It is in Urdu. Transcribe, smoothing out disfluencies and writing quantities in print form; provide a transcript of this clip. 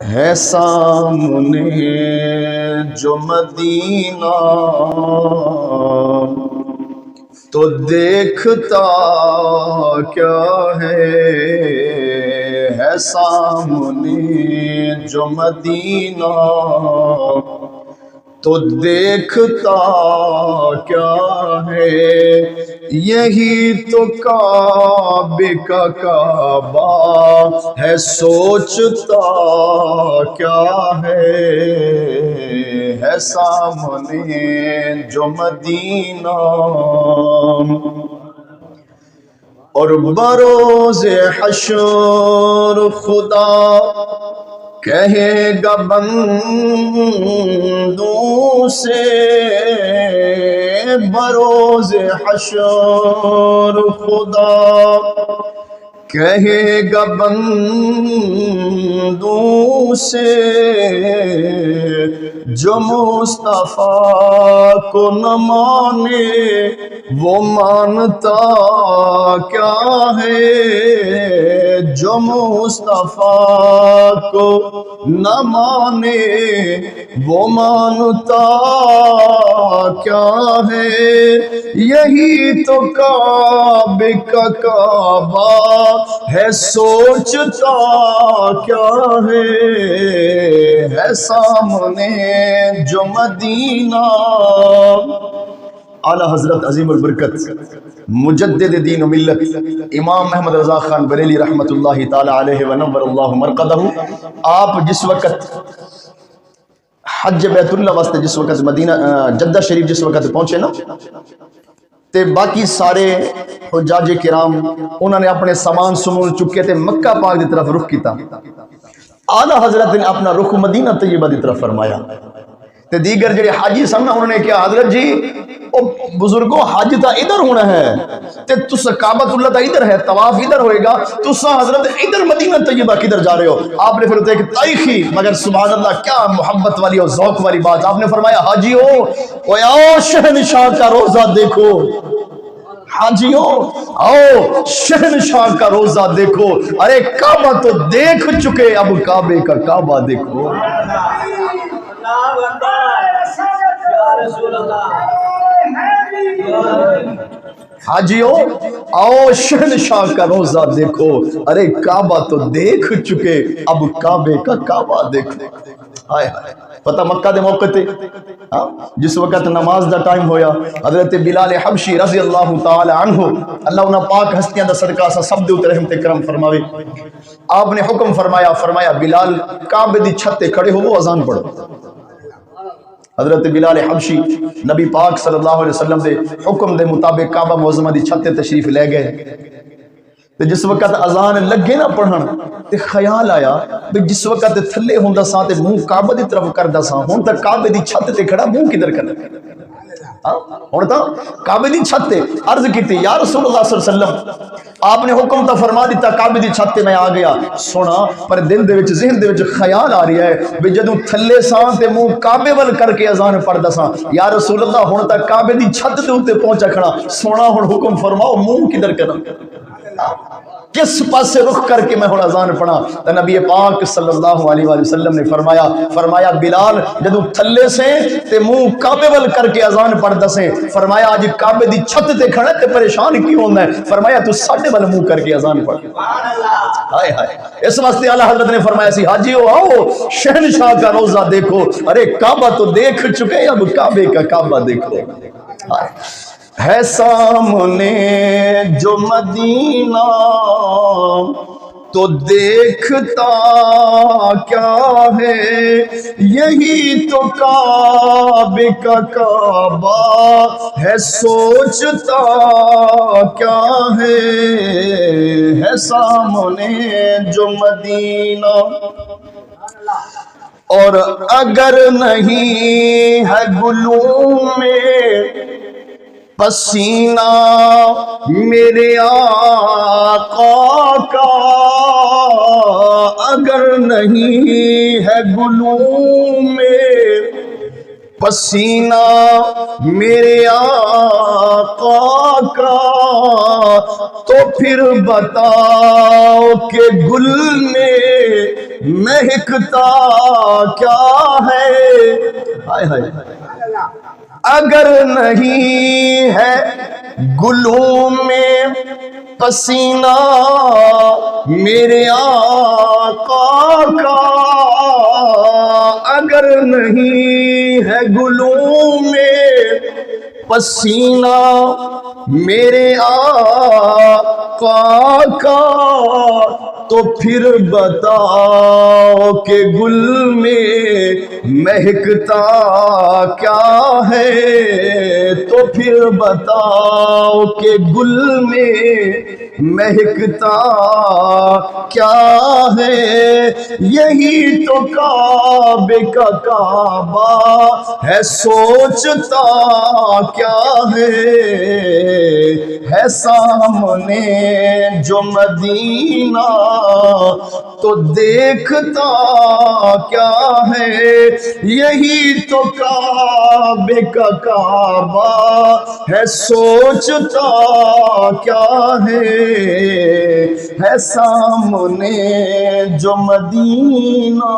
ہے سامنے جو مدینہ تو دیکھتا کیا ہے سامنے جو مدینہ تو دیکھتا کیا ہے، یہی تو کعبے کا کعبہ ہے، سوچتا کیا ہے سامنے جو مدینہ اور بروز حشر خدا کہے گا بندوں سے، بروز حشر خدا کہے گا بندوں سے، جو مصطفیٰ کو نہ مانے وہ مانتا کیا ہے، جو مصطفیٰ کو نہ مانے وہ مانتا کیا ہے، یہی تو کعبے کا کعبہ ہے، سوچتا کیا ہے سامنے جو مدینہ۔ اعلیٰ حضرت عظیم البرکت مجدد دین و ملت امام محمد رضا خان بریلی رحمت اللہ تعالی علیہ ونور اللہ مرقدہ، آپ جس وقت حج بیت اللہ واسطے جس وقت مدینہ جدہ شریف جس وقت پہنچے نا تے باقی سارے حجاج کرام انہوں نے اپنے سامان سمون چکے تے مکہ پاک دی طرف رخ کیتا، اعلیٰ حضرت نے اپنا رخ مدینہ طیبہ دی طرف فرمایا تے دیگر جڑے حاجی سن انہوں نے کہا حضرت جی او بزرگوں حج تا ادھر ہونا ہے تے تسا کعبۃ اللہ تا ادھر ہے، طواف ادھر ہوئے گا، تسا حضرت ادھر مدینہ طیبہ کدھر جا رہے ہو؟ آپ نے پھر ایک تاریخی مگر سبحان اللہ کیا محبت والی اور ذوق والی بات، آپ نے فرمایا حاجیو او آؤ شہنشاہ کا روزہ دیکھو، حاجیوں آؤ شہنشاہ کا روزہ دیکھو، ارے کعبہ تو دیکھ چکے اب کعبے کا کعبہ دیکھو۔ حاجیوں آؤ شہنشاہ کا روزہ دیکھو، ارے کعبہ تو دیکھ چکے اب کعبے کا کعبہ دیکھو۔ آئے پتہ مکہ دے موقع تے جس وقت نماز دا ٹائم ہویا، حضرت بلال حبشی رضی اللہ تعالی عنہ اللہ انہاں پاک ہستیاں دا صدقہ سا سب دے اوتے رحمت کرم فرماوے، آپ نے حکم فرمایا بلال کعبے دی چھت تے کھڑے ہو اذان پڑھو۔ حضرت بلال حبشی نبی پاک صلی اللہ علیہ وسلم دے حکم دے مطابق کعبہ معظمہ دی چھت تے تشریف لے گئے، تے جس وقت اذان لگے نہ پڑھن تے خیال آیا کہ جس وقت تھلے ہوندا سا تے منہ کعبہ دی طرف کردا سا، ہن تک کعبے دی چھت تے کھڑا منہ کدھر کرنا، ہن تا کعبے دی چھت تے عرض کیتی یا رسول اللہ صلی اللہ علیہ وسلم آپ نے حکم تا فرما دیتا کعبے دی چھت تے میں آ گیا، سونا پر دل دے وچ ذہن دے وچ خیال آ رہا ہے کہ جدوں تھلے ساں تے منہ کعبے ول کر کے اذان پڑھدا سا، یا رسول اللہ ہن تک کعبے دی چھت دے اوتے پہنچا کھڑا، سونا ہن حکم فرماؤ منہ کدھر کرنا، کس پاسے رخ کر کے میں ہن اذان پڑھا؟ تو نبی پاک صلی اللہ علیہ وآلہ وسلم نے فرمایا بلال جدوں تھلے سے تے منہ کعبے ول کر کے اذان پڑھدا سے، فرمایا اج کعبے دی چھت تے کھڑا تے پریشان کیوں ہوندا ہے؟ فرمایا تو ساڈے ول منہ کر کے اذان پڑھ۔ ہائے ہائے، اس واسطے اعلیٰ حضرت نے فرمایا سی حاجیو آؤ شہنشاہ کا روزہ دیکھو، ارے کعبہ تو دیکھ چکے اب کعبے کا کعبہ دیکھو۔ ہے سامنے جو مدینہ تو دیکھتا کیا ہے، یہی تو کعبے کا کعبہ ہے، سوچتا کیا ہے سامنے جو مدینہ۔ اور اگر نہیں ہے گلوں میں پسینہ میرے آقا کا، اگر نہیں ہے گلوں میں پسینہ میرے آقا کا، تو پھر بتاؤ کہ گل میں مہکتا کیا ہے؟ ہائے ہائے، اگر نہیں ہے گلوں میں پسینہ میرے آقا کا، اگر نہیں ہے گلوں میں پسینہ میرے آقا کا، تو پھر بتاؤ کہ گل میں مہکتا کیا ہے؟ تو پھر بتاؤ کہ گل میں مہکتا کیا ہے؟ یہی تو کعبے کا کعبہ ہے، سوچتا کیا ہے سامنے جو مدینہ تو دیکھتا کیا ہے؟ یہی تو کعبے کا کعبہ ہے، سوچتا کیا ہے سامنے جو مدینہ